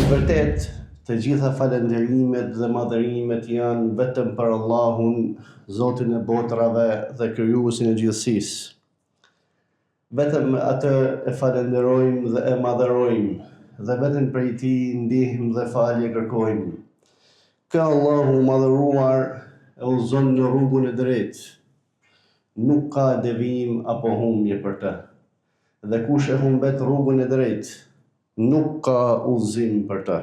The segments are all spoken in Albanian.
vërtet, të gjitha falënderimet dhe madhërimet janë vetëm për Allahun, Zotin e botrave dhe krijuesin e gjithësisë. Vetëm atë e falenderojmë dhe e madhërojmë, dhe vetëm prej tij ndihmë dhe falje kërkojmë. Ka Allahu madhëruar e udhëzon në rrugën e drejtë. Nuk ka devijim apo humbje për të. Dhe kush e humbet rrugën e drejtë, nuk ka udhëzim për të.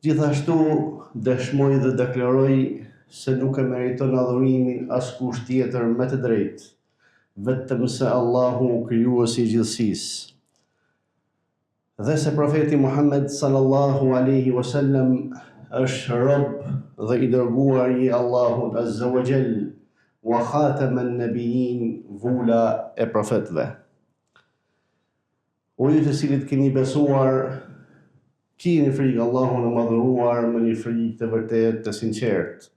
Gjithashtu dëshmoj dhe deklaroj se nuk e meriton adhurimin askush tjetër me të drejtë, vetëm se Allahu krijuesi i gjithësisë. Dhe se profeti Muhammed sallallahu alaihi wasallam është rob dhe i dërguar i Allahut azza wa jall, wa khataman nabiyyin, vula e profetëve. O ju të cilët keni besuar, keni frikë Allahun e madhëruar me një frikë të vërtetë të sinqertë,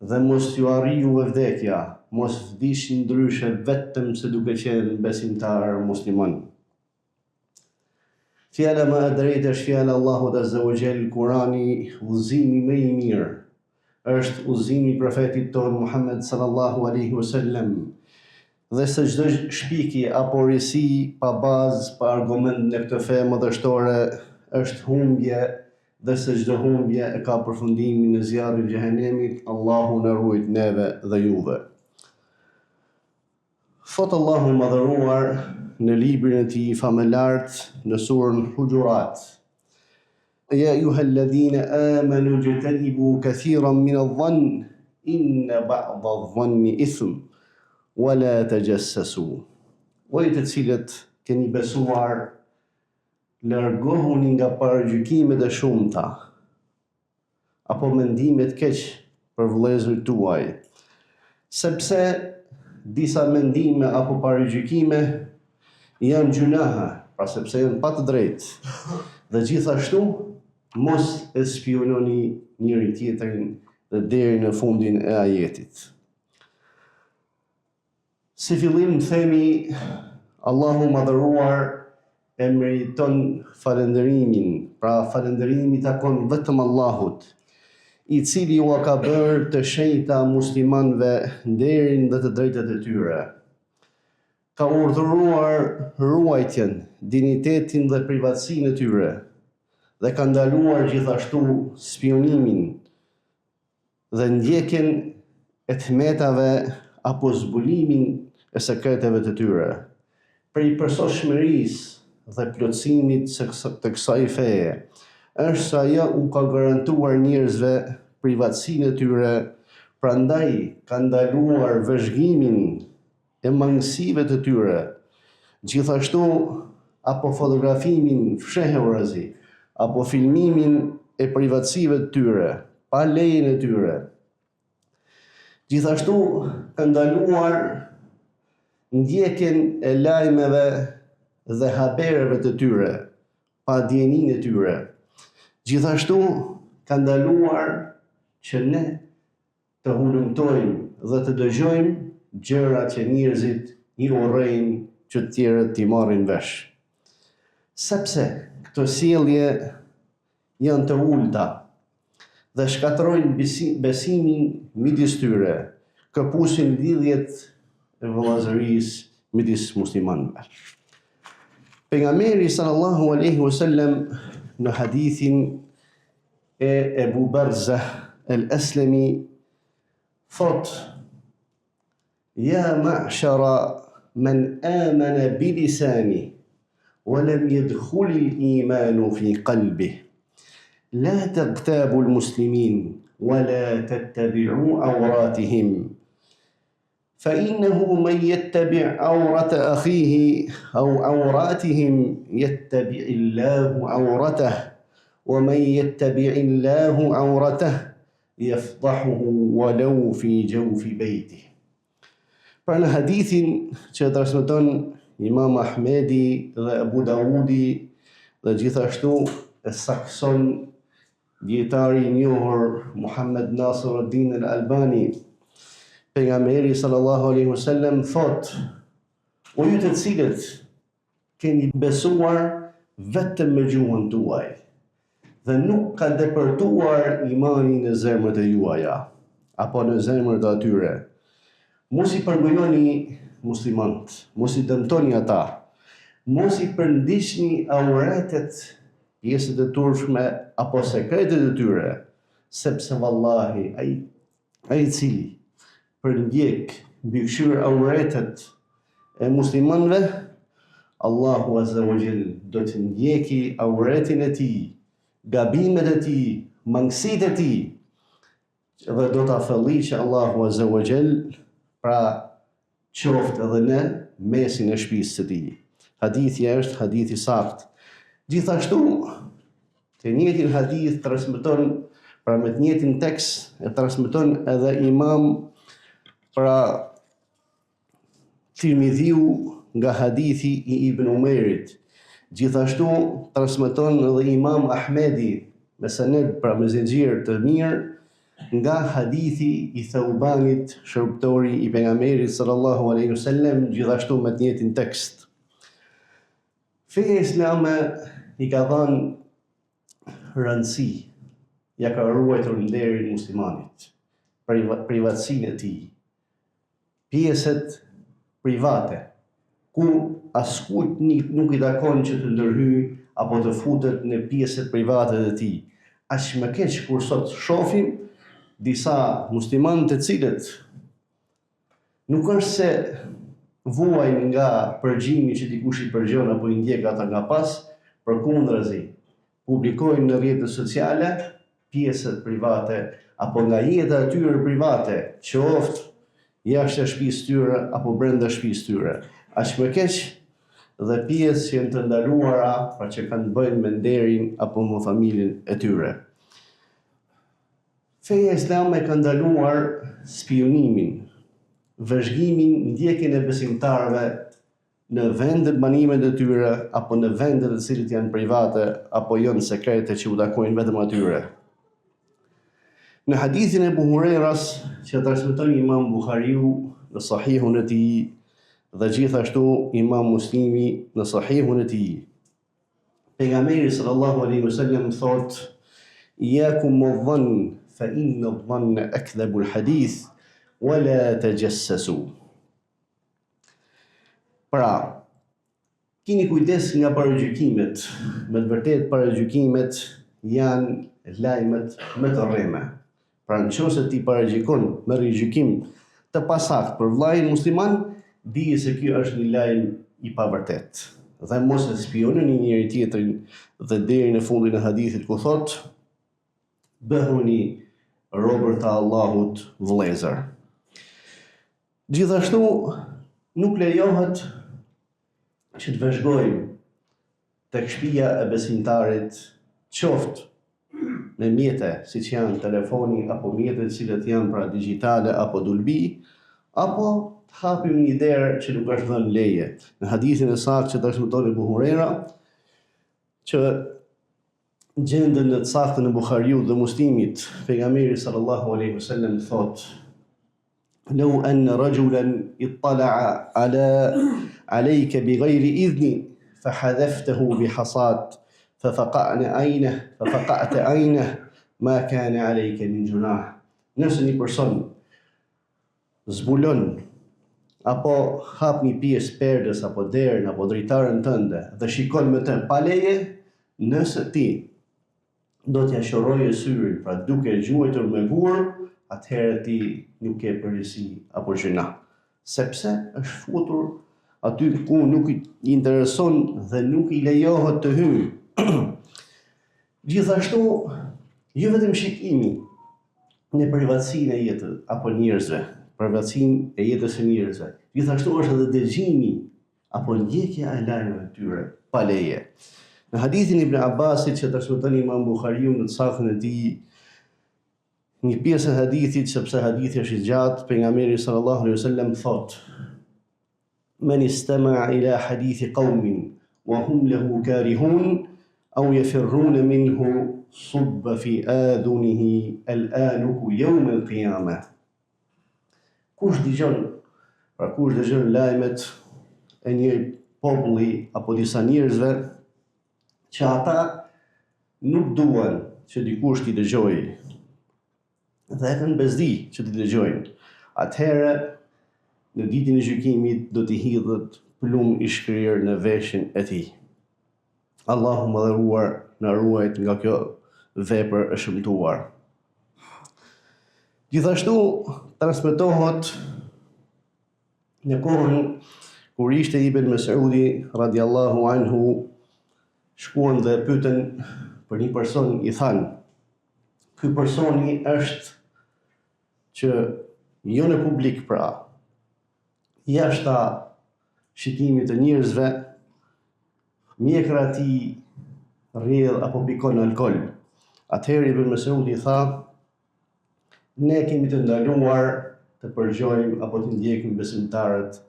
dhe mos ju arrijuve vdekja, mos vdisni ndryshe vetëm se duke qenë besimtar musliman. Fjala më e drejtë është fjala Allahut azza wa jall, Kurani, udhëzimi më i mirë është udhëzimi i profetit ton Muhammed sallallahu alaihi wasallam. Dhe se çdo shpikje apo risi pa bazë, pa argument në këtë fe madhështore është humbje, dhe se çdo humbje e ka përfundimin në zjarrin e xhehenemit. Allahu na ruaj neve dhe juve. Thot Allahu madhëruar në librin e tij famëlart në surën Hujurat: Ya ayyuhalladhina amanu ijtanibu kathiran min adh-dhann inna ba'da adh-dhanni ithm wala tajassasu. O ju të cilët keni besuar, largohuni nga paragjykimet e shumta apo mendimet keq për vëllezërit tuaj, sepse disa mendime apo paragjykime janë gjunaha, pra sepse janë pa të drejtë. Dhe gjithashtu mos e spiononi njëri tjetrin, dhe deri në fundin e ajetit. Si fillim themi, Allahu madhëruar e meriton falënderimin, pra falënderimi takon vetëm Allahut, i cili u ka bërë të shenjta muslimanëve nderin dhe të drejtat e tyre. Ka urdhëruar ruajtjen, dinitetin dhe privatësinë e tyre, dhe ka ndaluar gjithashtu spionimin dhe ndjekjen e tmetave apo zbulimin e sekreteve të tyre. Prej përsosshmërisë dhe plotësimit të kësaj feje është se ajo u ka garantuar njerëzve privatësinë e tyre, prandaj ka ndaluar vëzhgimin e mangësive të tyre, gjithashtu apo fotografimin fshehurazi, apo filmimin e privatësive të tyre, pa lejen e tyre. Gjithashtu ka ndaluar ndjekjen e lajmeve dhe habereve të tyre, pa dieninë e tyre. Gjithashtu ka ndaluar që ne të hulumtojmë dhe të dëgjojmë gjëra që njerëzit i urrejnë që të tjerët t'i marrin vesh. Sepse këto sjellje janë të ulta dhe shkatërrojnë besimin midis tyre, këpusin lidhjet e vëllazërisë midis muslimanëve. Pejgamberi sallallahu alaihi wasallam në hadithin e Ebu Barza al-Aslami thot: Ya ma'shara man amana bilisani wa lam yadkhul al-iman fi qalbihi la tagtabu al-muslimin wa la tattabi'u awratihim فإنه من يتبع عورة أخيه أو عوراتهم يتبع الله عورته ومن يتبع الله عورته يفضحه ولو في جوف بيته. Pra në hadithin që transmeton Imam Ahmedi dhe Abu Dawudi dhe gjithashtu e sakson dietari i njohur Muhammad Nasiruddin al-Albani, pejgamberi sallallahu alaihi wasallam thot: O ju të cilët keni besuar vetëm me gjuhën tuaj, dhe nuk ka depërtuar imanin në zemrët e juaja, apo në zemrët e atyre. Mos i përgojoni muslimant, mos i dëmtoni ata, mos i përndiqni auretet, pjesët e turpshme apo sekretet e tyre, sepse vallahi ai cili përndjek mbikëqyr auretet e muslimanëve, Allahu Azza wa Jall do të ndjeki auretin e tij, gabimet e tij, mangësitë e tij, dhe do ta fëlliqë Allahu Azza wa Jall, pra qoftë edhe në mesin e shtëpisë së tij. Hadithi është hadithi sakt. Gjithashtu, të njëjtin hadith transmeton, pra me të njëjtin tekst e transmeton edhe Imam pra Tirmidhiu nga hadithi i Ibn Umerit. Gjithashtu transmeton edhe Imam Ahmedi me saned, pra me zinxhir të mirë, nga hadithi i Thaubanit, shërbëtori i pejgamberit sallallahu alaihi wasallam, gjithashtu me të njëjtin tekst. Feja islame i ka dhënë rëndësi, ja ka ruajtur nderin muslimanit, privatësinë e tij, pjesët private, ku askujt nuk i takon që të ndërhyjë apo të futet në pjesët private të tij. Aq më keq kur sot shohim disa muslimanë të cilët nuk është se vuajnë nga përgjimi që dikush i përgjon apo i ndjek ata nga pas, përkundrazi, publikojnë në rrjetet sociale pjesët private apo nga jeta e tyre private, qoftë jashtë shtëpisë tyre apo brenda shtëpisë tyre. Aq më keq dhe pjesë që janë të ndaluara, pra që kanë të bëjnë me nderin apo me familjen e tyre. Feja islame ka ndaluar spionimin, vëzhgimin, ndjekjen e besimtarëve në vendet banimet e tyre apo në vendet të cilët janë private apo janë sekrete që u takojnë vetëm atyre. Në hadithin e Abu Hurairas që transmeton Imam Buhariu në Sahihun e tij dhe gjithashtu Imam Muslimi në Sahihun e tij, pejgamberi sallallahu alaihi wasallam thotë: "Iyakum wadh-dhann fa inna adh-dhanna akdhabu al-hadith wa la tajassasu." Pra, keni kujdes nga paragjykimet, me të vërtetë paragjykimet janë lajmet më të rreme. Pra nëse ti paragjykon me rigjykim të pasakt për vllajin musliman, dije se ky është një lajm i pavërtet. Dhe mos e spiononi njëri tjetrin, dhe deri në fundin e hadithit ku thotë: "Bëhuni robër të Allahut vëllezër." Gjithashtu nuk lejohet që të vëzhgojmë tek shtëpia e besimtarit, qoftë me mjete siç janë telefoni apo mjetet të cilët janë pra digjitale apo dulbi, apo të hapim një derë që nuk është dhënë leje. Në hadithin e saktë që transmeton Abu Huraira, që gjendën në të saktën e Buhariut dhe Muslimit, pejgamberi sallallahu alaihi wasallam thotë: "Law anna rajulan ittala'a alayka bighayri idhni fahadhaftahu bihasat ففقعت عينه ما كان عليك من جناح." Nëse një person zbulon apo hap një pjesë perdës apo derën apo dritaren tënde dhe shikon me të pa leje, nëse ti do t'ja shoroje syrin, pra duke gjuajtur me gur, atëherë ti nuk ke përgjegjësi apo gjuna, sepse është futur aty ku nuk i intereson dhe nuk i lejohet të hyjë. Gjithashtu, jo vetëm shikimi në privatësinë e jetës apo njerëzve, privatësinë e jetës së njerëzve, gjithashtu është edhe dëgjimi apo ndjekja e lajmeve të tyre pa leje. Në hadithin e Ibn Abbasit që transmeton Imam Buhariu në të saktën e tij, një pjesë e hadithit, sepse hadithi është i gjatë, pejgamberi sallallahu alaihi wasallam thotë: "Men istama'a ila hadithi qaumin wa hum lahu karihun أو يفرون منه صب في آذنه الآنك يوم القيامة." Kush dëgjon lajmet e një populli apo disa njerëzve që ata nuk duan që dikush t'i dëgjojë dhe e kanë bezdi që t'i dëgjojnë, atëherë në ditën e gjykimit do t'i hidhet plum i shkrirë në veshin e tij. Allahu mëdhëruar na ruajt nga kjo vepër e shëmtuar. Gjithashtu transmetohet në kohën kur ishte Ibn Mes'udi radiallahu anhu, shkuan dhe pyeten për një person, i thanë, ky personi është që jo në publik pra, jashta shikimit të njerëzve, mjekra ati rrjedh apo pikon alkol. Atëherë Ibn Mes'udi tha, ne kemi të ndaluar të përgjojmë apo të ndjekim besimtarët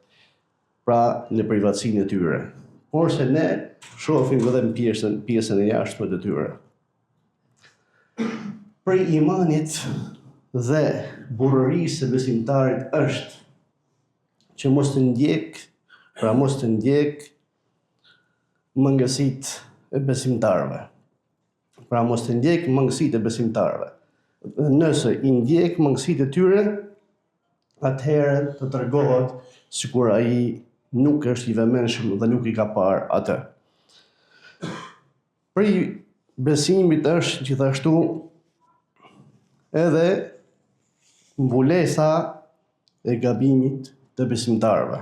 pra në privatësinë e tyre, por se ne shohim vetëm pjesën e jashtme të tyre. Prej imanit dhe burrërisë së besimtarit është që mos të ndjek mangësitë e besimtarëve. Pra mos të ndjek mangësitë e besimtarëve. Nëse i ndjek mangësitë e tyre, atëherë të tregohet sikur ai nuk është i vëmendshëm dhe nuk i ka parë atë. Prej besimit është gjithashtu edhe mbulesa e gabimit të besimtarëve.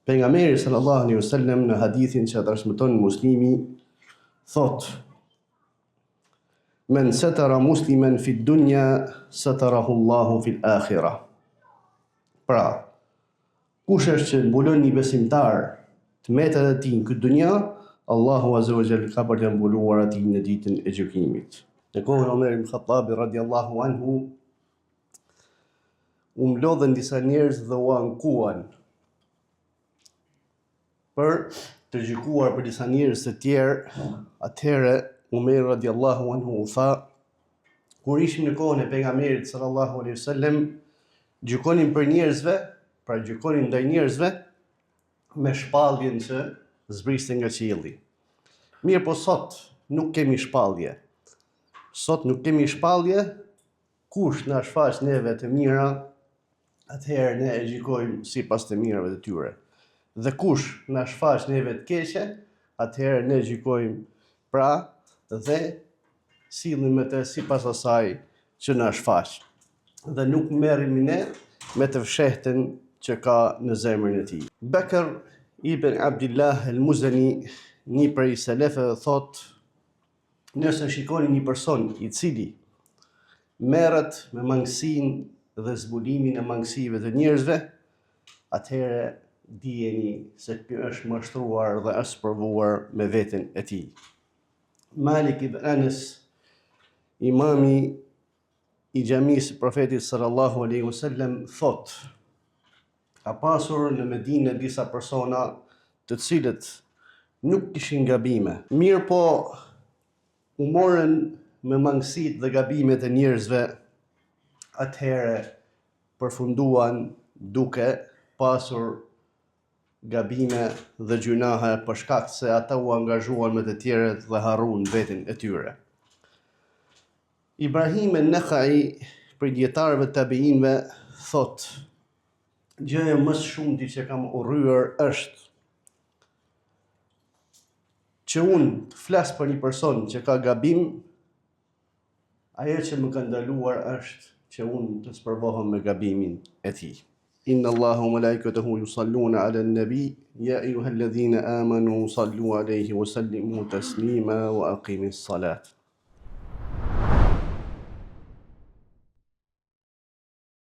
Pejgamberi sallallahu alaihi wasallam në hadithin që transmeton Muslimi thotë: Men satara musliman fi dunya satarahu Allahu fil akhirah. Pra, kush është që mbulon një besimtar të metat e tij në këtë dunja, Allahu azza wa jalla ka për të mbuluar atij në ditën e gjykimit. Në kohën e Omer ibn Khattabi radiallahu anhu, u mlodhen disa njerëz dhe u ankuan për të gjykuar për disa njerëz të tjerë. Atëherë Omer radiallahu anhu u tha, kur ishim në kohën e pejgamberit sallallahu alaihi wasallam, gjykonin për njerëzve, pra gjykonin ndaj njerëzve me shpalljen që zbriste nga qielli. Mirë, po sot nuk kemi shpallje. Sot nuk kemi shpallje, kush na shfaq neve të mira, atëherë ne e gjykojmë sipas të mirave të tyre. Dhe kush na shfaq neve të keqe, atëherë ne gjykojmë pra dhe sillim me të sipas asaj që na shfaq. Dhe nuk merremi ne me të fshehtën që ka në zemrën e tij. Bekër ibn Abdillah el-Muzani, një prej selefëve, thotë, nëse shikoni një person i cili merret me mangësinë dhe zbulimin e mangësive të njerëzve, atëherë dijeni se ky është mashtruar dhe është provuar me veten e tij. Malik ibn Anas, imami i xhamisë profetit sallallahu alaihi wasallam, thotë, ka pasur në Medinë disa persona të cilët nuk kishin gabime. Mirë po, u morën me mangësitë dhe gabimet e njerëzve, atëherë përfunduan duke pasur gabime dhe gjunahe për shkak se ata u angazhuan me të tjerët dhe harruan veten e tyre. Ibrahim an-Nakhai, për dietarëve të tabiinëve, thotë, gjëja më e shumti që kam urryer është që unë të flas për një person që ka gabim, ajo që më ka ndaluar është që unë të sprovohem me gabimin e tij. Inna Allahu wa malaikatahu yusalluna ala an-nabi ya ayyuhalladhina amanu sallu alayhi wa sallimu taslima wa aqimis salat.